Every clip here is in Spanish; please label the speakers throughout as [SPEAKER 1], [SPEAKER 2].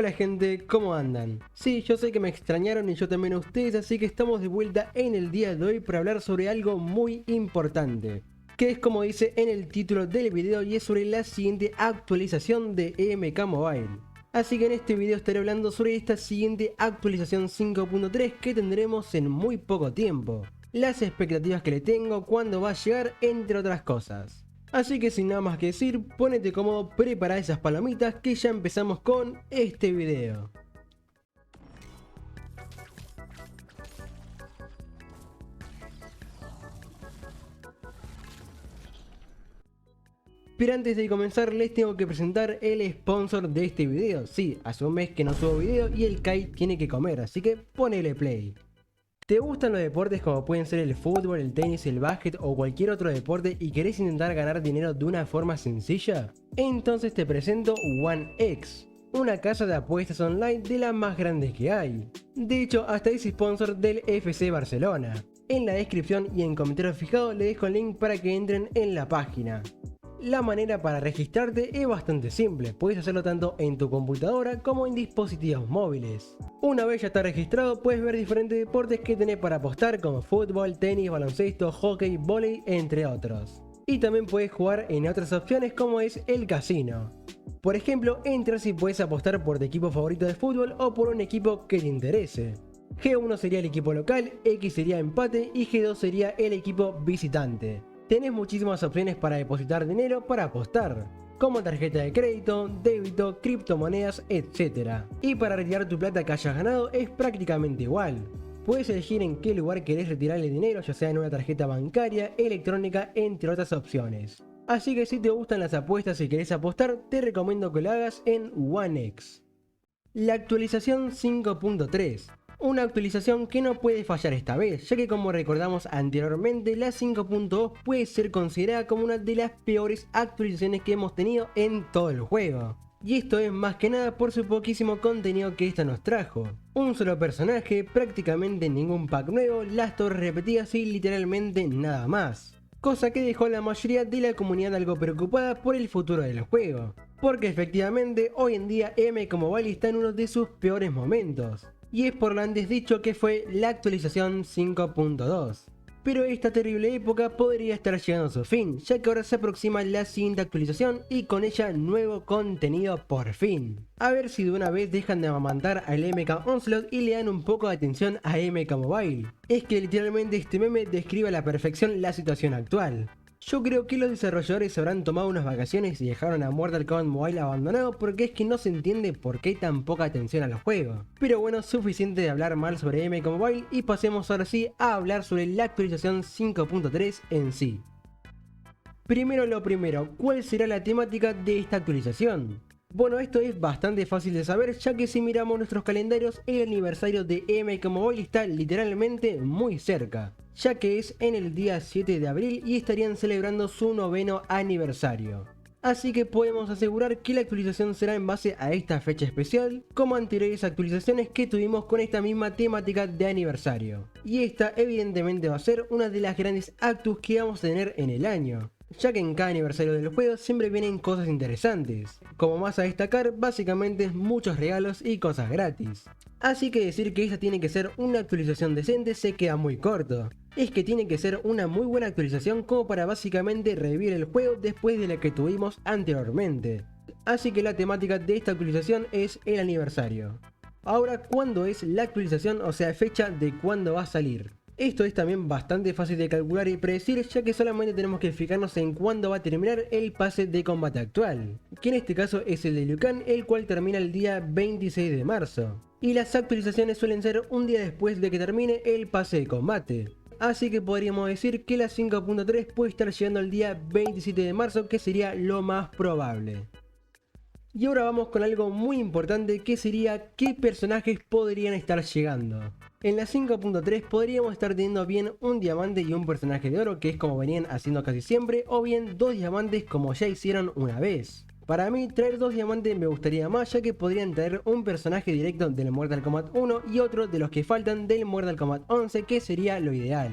[SPEAKER 1] Hola gente, ¿cómo andan? Sí, yo sé que me extrañaron y yo también a ustedes, así que estamos de vuelta en el día de hoy para hablar sobre algo muy importante, que es como dice en el título del video y es sobre la siguiente actualización de EMK Mobile. Así que en este video estaré hablando sobre esta siguiente actualización 5.3 que tendremos en muy poco tiempo, las expectativas que le tengo, cuándo va a llegar, entre otras cosas. Así que sin nada más que decir, ponete cómodo, prepara esas palomitas que ya empezamos con este video. Pero antes de comenzar les tengo que presentar el sponsor de este video. Sí, hace un mes que no subo video y el Kai tiene que comer, así que ponele play. ¿Te gustan los deportes como pueden ser el fútbol, el tenis, el básquet o cualquier otro deporte y querés intentar ganar dinero de una forma sencilla? Entonces te presento OneX, una casa de apuestas online de las más grandes que hay. De hecho, hasta es sponsor del FC Barcelona. En la descripción y en comentario fijado les dejo el link para que entren en la página. La manera para registrarte es bastante simple, puedes hacerlo tanto en tu computadora como en dispositivos móviles. Una vez ya estás registrado puedes ver diferentes deportes que tenés para apostar como fútbol, tenis, baloncesto, hockey, vóley, entre otros. Y también puedes jugar en otras opciones como es el casino. Por ejemplo, entras y puedes apostar por tu equipo favorito de fútbol o por un equipo que te interese. G1 sería el equipo local, X sería empate y G2 sería el equipo visitante. Tenés muchísimas opciones para depositar dinero para apostar, como tarjeta de crédito, débito, criptomonedas, etc. Y para retirar tu plata que hayas ganado es prácticamente igual. Puedes elegir en qué lugar querés retirar el dinero, ya sea en una tarjeta bancaria, electrónica, entre otras opciones. Así que si te gustan las apuestas y querés apostar, te recomiendo que lo hagas en OneX. La actualización 5.3. Una actualización que no puede fallar esta vez, ya que como recordamos anteriormente, la 5.2 puede ser considerada como una de las peores actualizaciones que hemos tenido en todo el juego. Y esto es más que nada por su poquísimo contenido que esta nos trajo. Un solo personaje, prácticamente ningún pack nuevo, las torres repetidas y literalmente nada más. Cosa que dejó a la mayoría de la comunidad algo preocupada por el futuro del juego. Porque efectivamente hoy en día EMK Mobile está en uno de sus peores momentos. Y es por lo antes dicho que fue la actualización 5.2. Pero esta terrible época podría estar llegando a su fin, ya que ahora se aproxima la siguiente actualización y con ella nuevo contenido por fin. A ver si de una vez dejan de amamantar al EMK Onslaught y le dan un poco de atención a EMK Mobile. Es que literalmente este meme describe a la perfección la situación actual. Yo creo que los desarrolladores habrán tomado unas vacaciones y dejaron a Mortal Kombat Mobile abandonado porque es que no se entiende por qué tan poca atención al juego. Pero bueno, suficiente de hablar mal sobre EMK Mobile y pasemos ahora sí a hablar sobre la actualización 5.3 en sí. Primero lo primero, ¿cuál será la temática de esta actualización? Bueno, esto es bastante fácil de saber, ya que si miramos nuestros calendarios, el aniversario de EMK Mobile está literalmente muy cerca, ya que es en el día 7 de abril y estarían celebrando su 9º aniversario. Así que podemos asegurar que la actualización será en base a esta fecha especial, como anteriores actualizaciones que tuvimos con esta misma temática de aniversario. Y esta evidentemente va a ser una de las grandes actus que vamos a tener en el año, ya que en cada aniversario del juego siempre vienen cosas interesantes, como más a destacar básicamente muchos regalos y cosas gratis. Así que decir que esta tiene que ser una actualización decente se queda muy corto. Es que tiene que ser una muy buena actualización como para básicamente revivir el juego después de la que tuvimos anteriormente. Así que la temática de esta actualización es el aniversario. Ahora, ¿cuándo es la actualización? O sea, fecha de cuándo va a salir. Esto es también bastante fácil de calcular y predecir, ya que solamente tenemos que fijarnos en cuándo va a terminar el pase de combate actual, que en este caso es el de Liu Kang, el cual termina el día 26 de marzo. Y las actualizaciones suelen ser un día después de que termine el pase de combate. Así que podríamos decir que la 5.3 puede estar llegando el día 27 de marzo, que sería lo más probable. Y ahora vamos con algo muy importante, que sería qué personajes podrían estar llegando. En la 5.3 podríamos estar teniendo bien un diamante y un personaje de oro, que es como venían haciendo casi siempre, o bien dos diamantes como ya hicieron una vez. Para mí traer dos diamantes me gustaría más, ya que podrían traer un personaje directo del Mortal Kombat 1 y otro de los que faltan del Mortal Kombat 11, que sería lo ideal.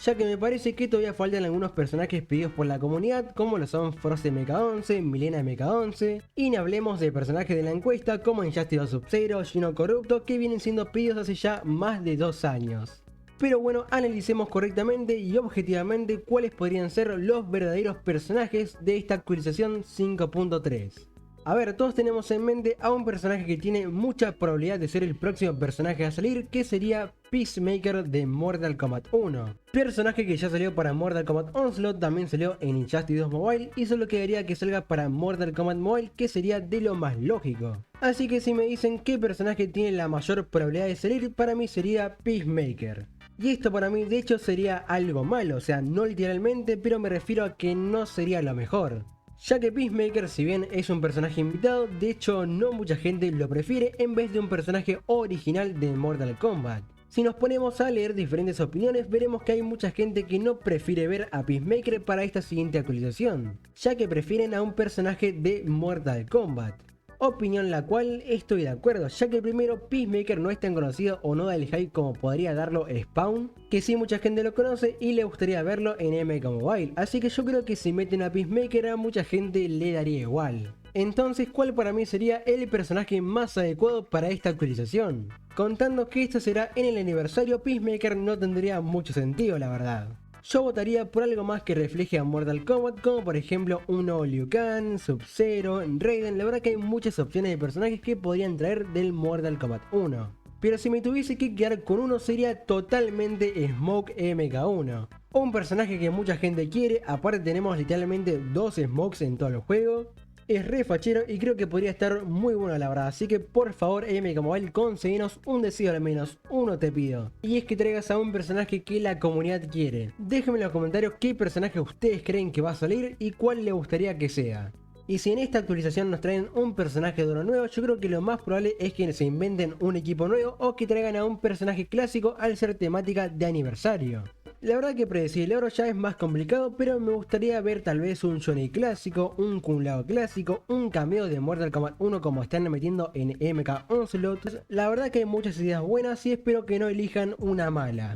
[SPEAKER 1] ya que me parece que todavía faltan algunos personajes pedidos por la comunidad, como lo son Frost MK11, Milena MK11, y ni hablemos de personajes de la encuesta como Injustice Sub-Zero, Gino Corrupto, que vienen siendo pedidos hace ya más de 2 años. Pero bueno, analicemos correctamente y objetivamente cuáles podrían ser los verdaderos personajes de esta actualización 5.3. A ver, todos tenemos en mente a un personaje que tiene mucha probabilidad de ser el próximo personaje a salir, que sería Peacemaker de Mortal Kombat 1. Personaje que ya salió para Mortal Kombat Onslaught, también salió en Injustice 2 Mobile y solo quedaría que salga para Mortal Kombat Mobile, que sería de lo más lógico. Así que si me dicen qué personaje tiene la mayor probabilidad de salir, para mí sería Peacemaker. Y esto para mí de hecho sería algo malo, o sea, no literalmente, pero me refiero a que no sería lo mejor. Ya que Peacemaker, si bien es un personaje invitado, de hecho no mucha gente lo prefiere en vez de un personaje original de Mortal Kombat. Si nos ponemos a leer diferentes opiniones, veremos que hay mucha gente que no prefiere ver a Peacemaker para esta siguiente actualización, ya que prefieren a un personaje de Mortal Kombat. Opinión la cual estoy de acuerdo, ya que primero Peacemaker no es tan conocido o no da el hype como podría darlo Spawn, que sí mucha gente lo conoce y le gustaría verlo en MK Mobile, así que yo creo que si meten a Peacemaker a mucha gente le daría igual. Entonces, ¿cuál para mí sería el personaje más adecuado para esta actualización? Contando que esto será en el aniversario, Peacemaker no tendría mucho sentido, la verdad. Yo votaría por algo más que refleje a Mortal Kombat, como por ejemplo un nuevo Liu Kang, Sub-Zero, Raiden. La verdad que hay muchas opciones de personajes que podrían traer del Mortal Kombat 1. Pero si me tuviese que quedar con uno sería totalmente Smoke MK1. Un personaje que mucha gente quiere, aparte tenemos literalmente 2 Smokes en todo el juego. Es re fachero y creo que podría estar muy bueno la verdad, así que por favor MK Mobile conseguinos un deseo al menos, uno te pido. Y es que traigas a un personaje que la comunidad quiere. Déjenme en los comentarios qué personaje ustedes creen que va a salir y cuál les gustaría que sea. Y si en esta actualización nos traen un personaje de oro nuevo, yo creo que lo más probable es que se inventen un equipo nuevo o que traigan a un personaje clásico al ser temática de aniversario. La verdad que predecir el oro ya es más complicado, pero me gustaría ver tal vez un Johnny clásico, un Kung Lao clásico, un cameo de Mortal Kombat 1 como están metiendo en MK Onslaught. La verdad que hay muchas ideas buenas y espero que no elijan una mala.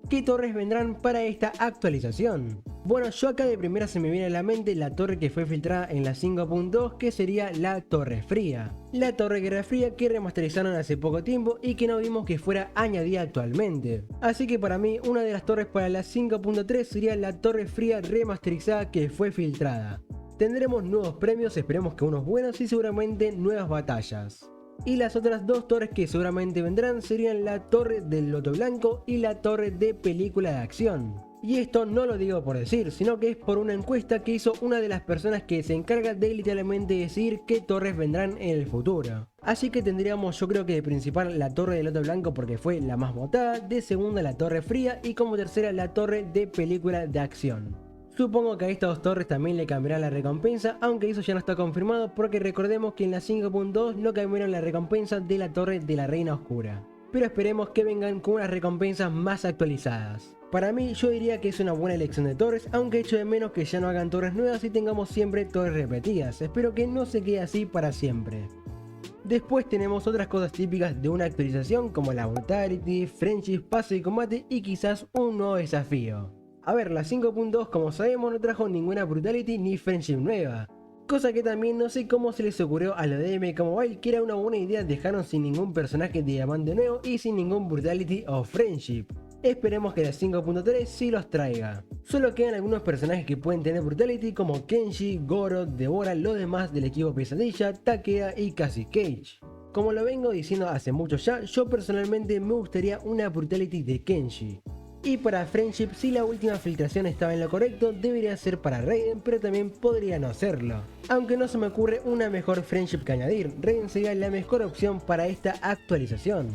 [SPEAKER 1] ¿Qué torres vendrán para esta actualización? Bueno, yo acá de primera se me viene a la mente la torre que fue filtrada en la 5.2, que sería la Torre Fría. La Torre Guerra Fría que remasterizaron hace poco tiempo y que no vimos que fuera añadida actualmente. Así que para mí una de las torres para la 5.3 sería la Torre Fría remasterizada que fue filtrada. Tendremos nuevos premios, esperemos que unos buenos y seguramente nuevas batallas. Y las otras 2 torres que seguramente vendrán serían la Torre del Loto Blanco y la Torre de Película de Acción. Y esto no lo digo por decir, sino que es por una encuesta que hizo una de las personas que se encarga de literalmente decidir qué torres vendrán en el futuro. Así que tendríamos yo creo que de principal la Torre del Loto Blanco porque fue la más votada, de segunda la Torre Fría y como tercera la Torre de Película de Acción. Supongo que a estas 2 torres también le cambiará la recompensa, aunque eso ya no está confirmado porque recordemos que en la 5.2 no cambiaron la recompensa de la Torre de la Reina Oscura. Pero esperemos que vengan con unas recompensas más actualizadas. Para mí yo diría que es una buena elección de torres, aunque echo de menos que ya no hagan torres nuevas y tengamos siempre torres repetidas. Espero que no se quede así para siempre. Después tenemos otras cosas típicas de una actualización como la Brutality, Friendship, pase de combate y quizás un nuevo desafío. A ver, la 5.2 como sabemos no trajo ninguna Brutality ni Friendship nueva. Cosa que también no sé cómo se les ocurrió a lo de MK Mobile que era una buena idea dejarnos sin ningún personaje de diamante nuevo y sin ningún Brutality o Friendship. Esperemos que la 5.3 sí los traiga. Solo quedan algunos personajes que pueden tener Brutality como Kenshi, Goro, Deborah, los demás del equipo Pesadilla, Takeda y Cassie Cage. Como lo vengo diciendo hace mucho ya, yo personalmente me gustaría una Brutality de Kenshi. Y para Friendship, si la última filtración estaba en lo correcto, debería ser para Raiden, pero también podría no serlo. Aunque no se me ocurre una mejor Friendship que añadir, Raiden sería la mejor opción para esta actualización.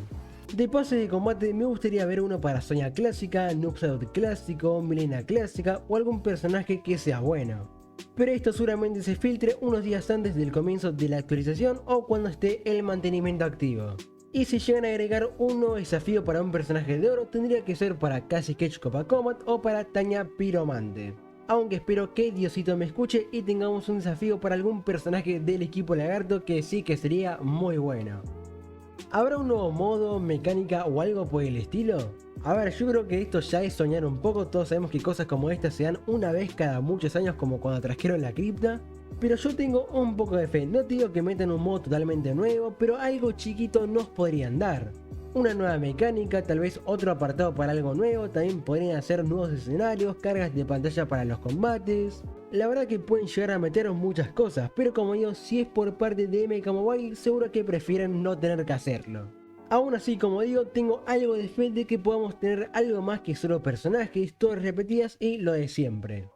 [SPEAKER 1] De pase de combate me gustaría ver uno para Sonya clásica, Noobside clásico, Milena clásica o algún personaje que sea bueno. Pero esto seguramente se filtre unos días antes del comienzo de la actualización o cuando esté el mantenimiento activo. Y si llegan a agregar un nuevo desafío para un personaje de oro, tendría que ser para Cassie Cage Copa Combat o para Tanya Piromante. Aunque espero que Diosito me escuche y tengamos un desafío para algún personaje del equipo Lagarto que sí que sería muy bueno. ¿Habrá un nuevo modo, mecánica o algo por el estilo? A ver, yo creo que esto ya es soñar un poco, todos sabemos que cosas como estas se dan una vez cada muchos años como cuando trajeron la cripta, pero yo tengo un poco de fe, no te digo que metan un modo totalmente nuevo, pero algo chiquito nos podrían dar. Una nueva mecánica, tal vez otro apartado para algo nuevo, también podrían hacer nuevos escenarios, cargas de pantalla para los combates. La verdad que pueden llegar a meter muchas cosas, pero como digo, si es por parte de MK Mobile, seguro que prefieren no tener que hacerlo. Aún así, como digo, tengo algo de fe de que podamos tener algo más que solo personajes, todas repetidas y lo de siempre.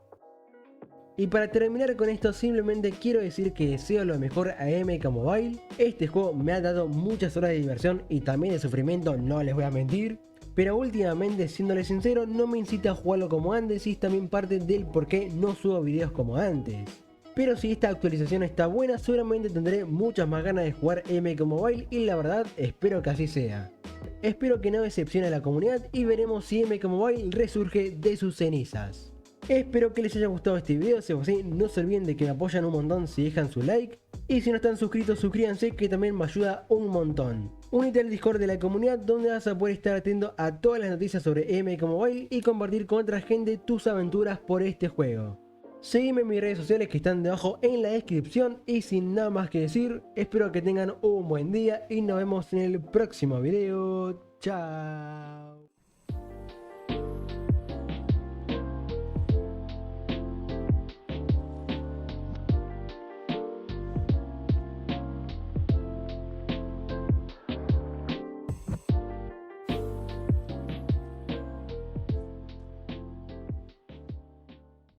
[SPEAKER 1] Y para terminar con esto, simplemente quiero decir que deseo lo mejor a MK Mobile. Este juego me ha dado muchas horas de diversión y también de sufrimiento, no les voy a mentir. Pero últimamente, siéndole sincero, no me incita a jugarlo como antes y es también parte del por qué no subo videos como antes. Pero si esta actualización está buena, seguramente tendré muchas más ganas de jugar MK Mobile y la verdad, espero que así sea. Espero que no decepcione a la comunidad y veremos si MK Mobile resurge de sus cenizas. Espero que les haya gustado este video, si fue así no se olviden de que me apoyan un montón si dejan su like. Y si no están suscritos suscríbanse que también me ayuda un montón. Únete al Discord de la comunidad donde vas a poder estar atento a todas las noticias sobre MK Mobile y compartir con otra gente tus aventuras por este juego. Seguime en mis redes sociales que están debajo en la descripción y sin nada más que decir, espero que tengan un buen día y nos vemos en el próximo video. Chao.